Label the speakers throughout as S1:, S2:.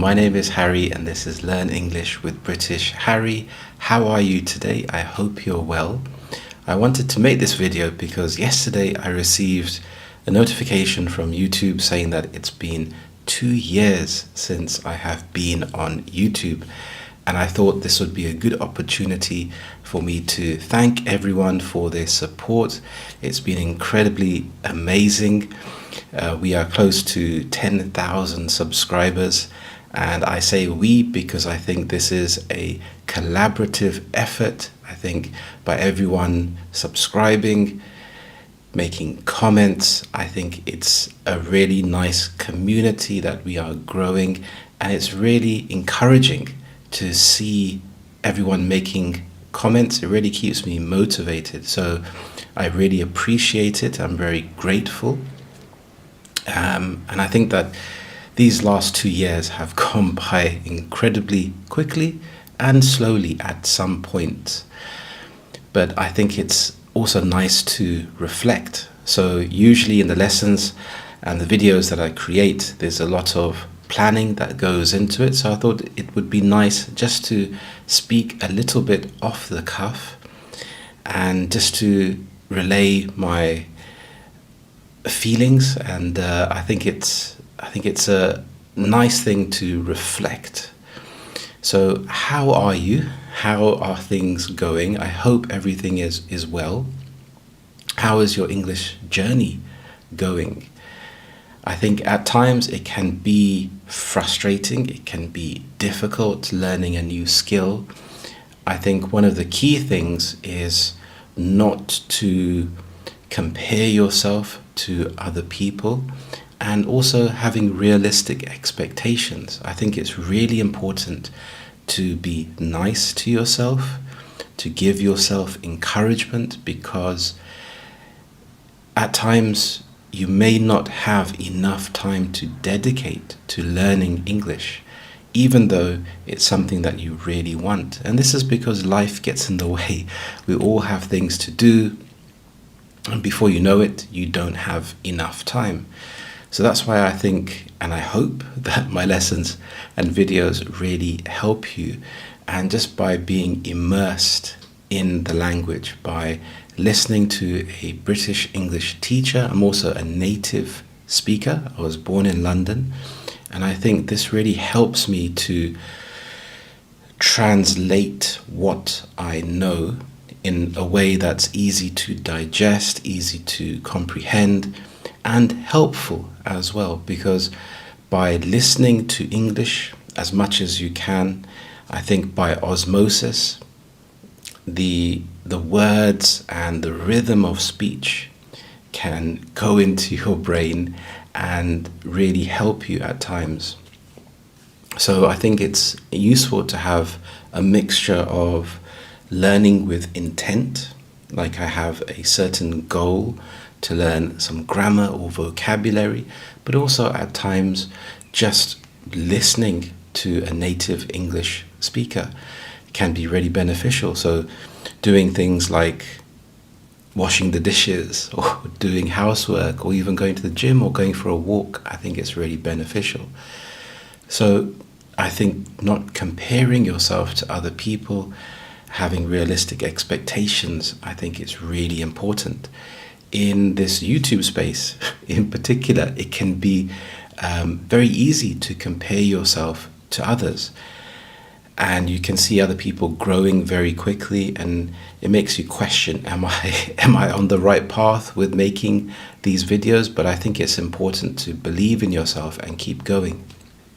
S1: my name is Harry, and this is Learn English with British Harry. How are you today? I hope you're well. I wanted to make this video because yesterday I received a notification from YouTube saying that it's been 2 years since I have been on YouTube, and I thought this would be a good opportunity for me to thank everyone for their support. It's been incredibly amazing. We are close to 10,000 subscribers, and I say we because I think this is a collaborative effort. I think by everyone subscribing, making comments, I think it's a really nice community that we are growing, and it's really encouraging to see everyone making comments. It really keeps me motivated, so I really appreciate it. I'm very grateful. And I think that these last 2 years have gone by incredibly quickly and slowly at some point. But I think it's also nice to reflect. So usually in the lessons and the videos that I create, there's a lot of planning that goes into it. So I thought it would be nice just to speak a little bit off the cuff and just to relay my feelings, and I think it's a nice thing to reflect. So how are you? How are things going? I hope everything is well. How is your English journey going? I think at times it can be frustrating, it can be difficult learning a new skill. I think one of the key things is not to compare yourself to other people, and also having realistic expectations. I think it's really important to be nice to yourself, to give yourself encouragement, because at times you may not have enough time to dedicate to learning English, even though it's something that you really want. And this is because life gets in the way. We all have things to do, and before you know it, you don't have enough time. So that's why I think, and I hope, that my lessons and videos really help you. And just by being immersed in the language, by listening to a British English teacher, I'm also a native speaker. I was born in London, and I think this really helps me to translate what I know in a way that's easy to digest, easy to comprehend, and helpful as well. Because by listening to English as much as you can, I think by osmosis, the words and the rhythm of speech can go into your brain and really help you at times. So I think it's useful to have a mixture of learning with intent, like I have a certain goal to learn some grammar or vocabulary, but also at times just listening to a native English speaker can be really beneficial. So doing things like washing the dishes or doing housework or even going to the gym or going for a walk, I think it's really beneficial. So I think not comparing yourself to other people, having realistic expectations, I think it's really important. In this YouTube space in particular, it can be very easy to compare yourself to others, and you can see other people growing very quickly, and it makes you question, am I on the right path with making these videos? But I think it's important to believe in yourself and keep going.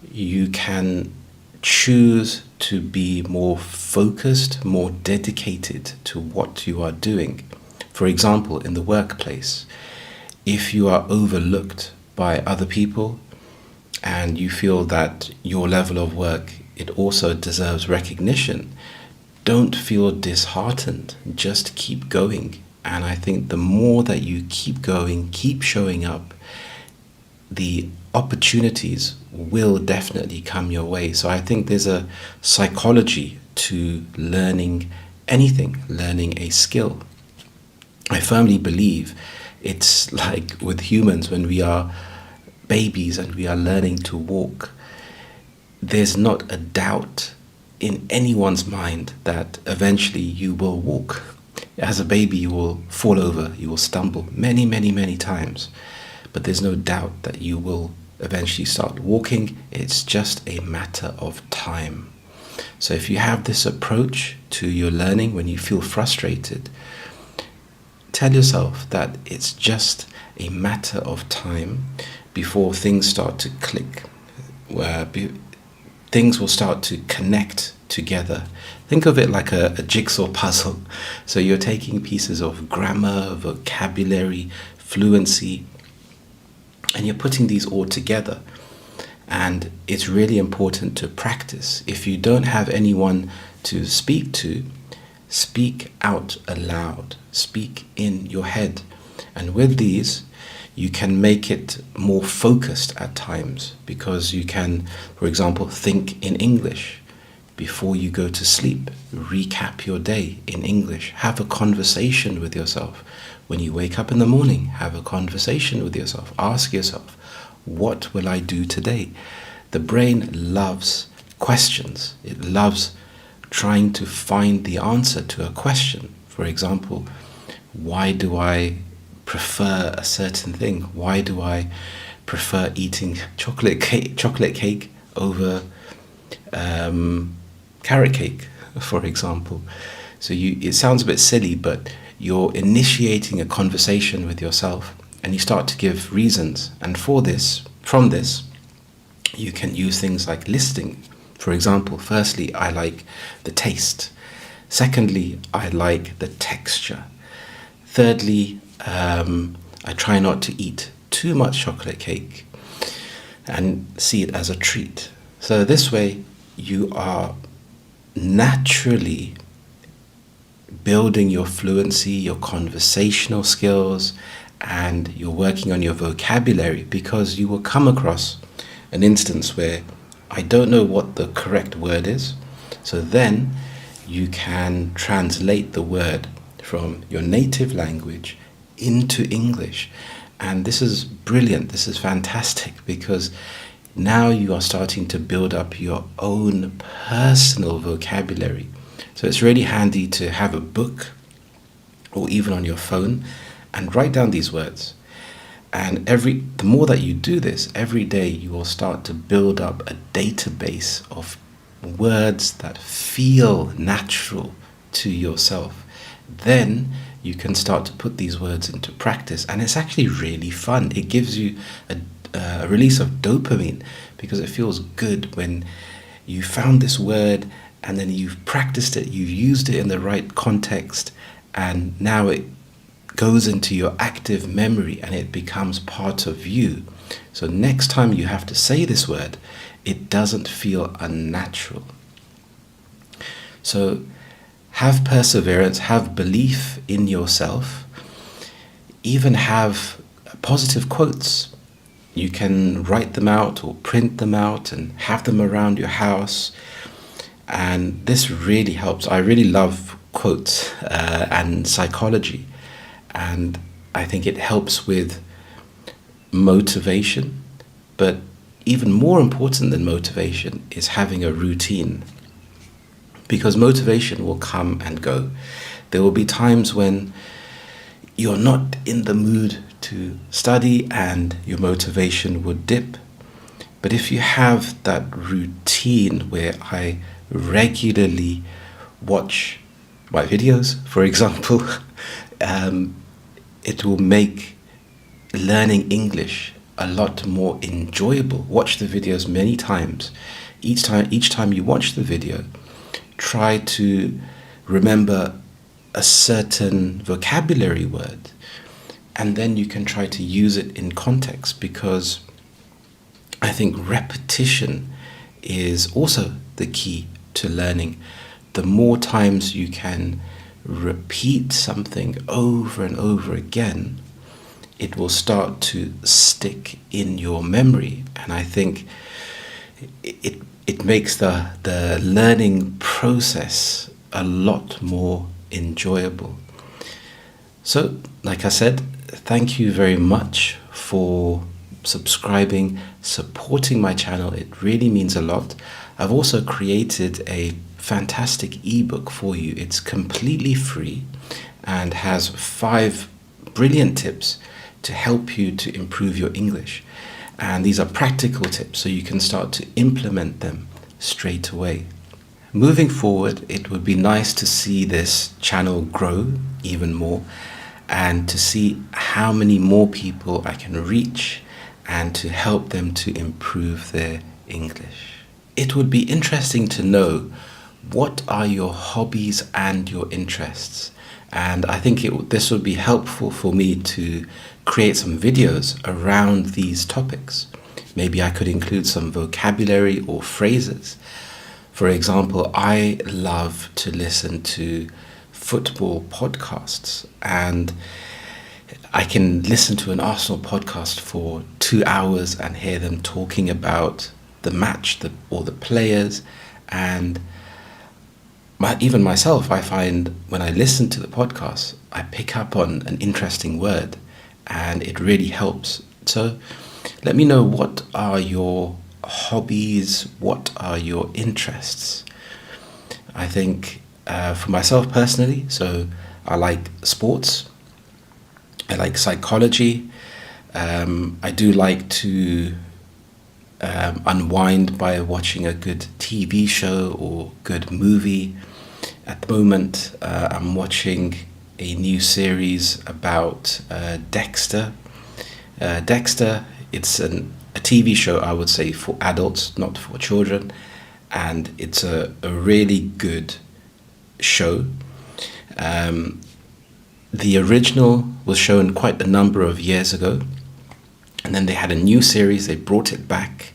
S1: You can choose to be more focused, more dedicated to what you are doing. For example, in the workplace, if you are overlooked by other people and you feel that your level of work, it also deserves recognition, don't feel disheartened. Just keep going. And I think the more that you keep going, keep showing up, the opportunities will definitely come your way. So I think there's a psychology to learning anything, learning a skill. I firmly believe it's like with humans when we are babies and we are learning to walk. there's not a doubt in anyone's mind that eventually you will walk. As a baby, you will fall over, you will stumble many, many, many times, but there's no doubt that you will eventually start walking. It's just a matter of time. So if you have this approach to your learning when you feel frustrated, tell yourself that it's just a matter of time before things start to click, where things will start to connect together. Think of it like a jigsaw puzzle. So you're taking pieces of grammar, vocabulary, fluency, and you're putting these all together. And it's really important to practice. If you don't have anyone to speak to, speak out aloud. Speak in your head. And with these, you can make it more focused at times, because you can, for example, think in English before you go to sleep. Recap your day in English. Have a conversation with yourself. When you wake up in the morning, have a conversation with yourself. Ask yourself, what will I do today? The brain loves questions. It loves trying to find the answer to a question. For example, why do I prefer a certain thing? Why do I prefer eating chocolate cake over carrot cake, for example? So it sounds a bit silly, but you're initiating a conversation with yourself, and you start to give reasons. And from this, you can use things like listing. For example, firstly, I like the taste. Secondly, I like the texture. Thirdly, I try not to eat too much chocolate cake and see it as a treat. So this way, you are naturally building your fluency, your conversational skills, and you're working on your vocabulary, because you will come across an instance where I don't know what the correct word is. So then you can translate the word from your native language into English. And this is brilliant. This is fantastic, because now you are starting to build up your own personal vocabulary. So it's really handy to have a book or even on your phone and write down these words. And the more that you do this, every day you will start to build up a database of words that feel natural to yourself. Then you can start to put these words into practice, and it's actually really fun. It gives you a release of dopamine, because it feels good when you found this word and then you've practiced it, you've used it in the right context, and now it goes into your active memory and it becomes part of you. So next time you have to say this word, it doesn't feel unnatural. So have perseverance, have belief in yourself, even have positive quotes. You can write them out or print them out and have them around your house. And this really helps. I really love quotes and psychology. And I think it helps with motivation. But even more important than motivation is having a routine. Because motivation will come and go. There will be times when you're not in the mood to study and your motivation would dip. But if you have that routine where I regularly watch my videos, for example, it will make learning English a lot more enjoyable. Watch the videos many times. Each time you watch the video, try to remember a certain vocabulary word, and then you can try to use it in context, because I think repetition is also the key to learning. The more times you can repeat something over and over again, it will start to stick in your memory. And I think it makes the learning process a lot more enjoyable. So, like I said, thank you very much for subscribing, supporting my channel. It really means a lot. I've also created a fantastic ebook for you. It's completely free and has 5 brilliant tips to help you to improve your English. And these are practical tips, so you can start to implement them straight away. Moving forward, it would be nice to see this channel grow even more and to see how many more people I can reach and to help them to improve their English. It would be interesting to know, what are your hobbies and your interests? And I think this would be helpful for me to create some videos around these topics. Maybe I could include some vocabulary or phrases. For example, I love to listen to football podcasts, and I can listen to an Arsenal podcast for 2 hours and hear them talking about the match or the players. And even myself, I find when I listen to the podcast, I pick up on an interesting word and it really helps. So let me know, what are your hobbies? What are your interests? I think for myself personally, so I like sports, I like psychology, I do like to unwind by watching a good TV show or good movie. At the moment, I'm watching a new series about Dexter. Dexter, it's a TV show, I would say, for adults, not for children, and it's a really good show. The original was shown quite a number of years ago, and then they had a new series, they brought it back,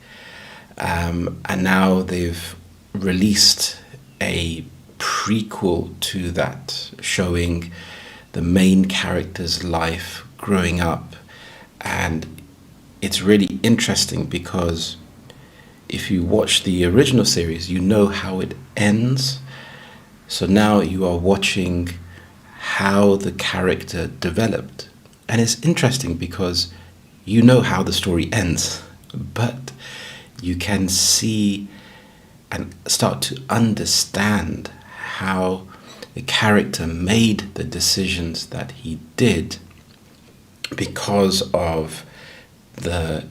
S1: and now they've released a prequel to that, showing the main character's life growing up. And it's really interesting because if you watch the original series, you know how it ends. So now you are watching how the character developed. And it's interesting because you know how the story ends, but you can see and start to understand how the character made the decisions that he did because of the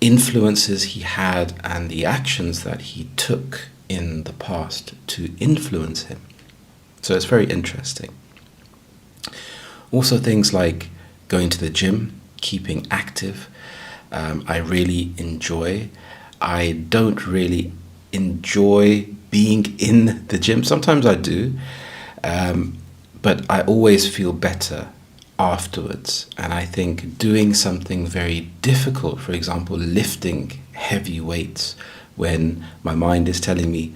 S1: influences he had and the actions that he took in the past to influence him. So it's very interesting. Also, things like going to the gym, keeping active, I really enjoy. I don't really enjoy being in the gym. Sometimes I do, but I always feel better afterwards. And I think doing something very difficult, for example, lifting heavy weights, when my mind is telling me,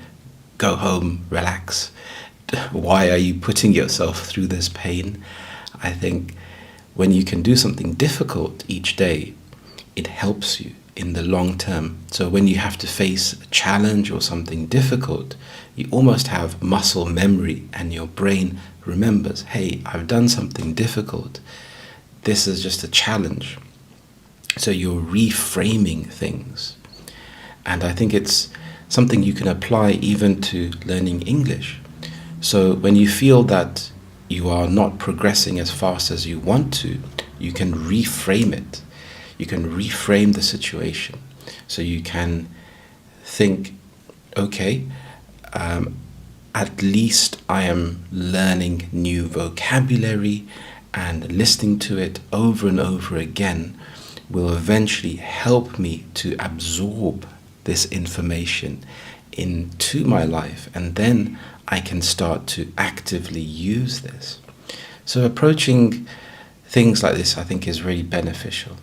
S1: go home, relax, why are you putting yourself through this pain? I think when you can do something difficult each day, it helps you in the long term. So when you have to face a challenge or something difficult, you almost have muscle memory and your brain remembers, hey, I've done something difficult. This is just a challenge. So you're reframing things. And I think it's something you can apply even to learning English. So when you feel that you are not progressing as fast as you want to, you can reframe it. You can reframe the situation. So you can think, okay, at least I am learning new vocabulary, and listening to it over and over again will eventually help me to absorb this information into my life, and then I can start to actively use this. So approaching things like this, I think, is really beneficial.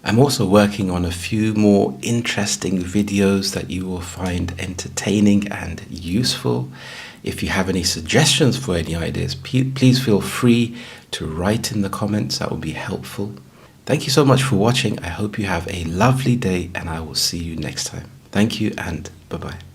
S1: I'm also working on a few more interesting videos that you will find entertaining and useful. If you have any suggestions for any ideas, please feel free to write in the comments. That would be helpful. Thank you so much for watching. I hope you have a lovely day, and I will see you next time. Thank you, and bye-bye.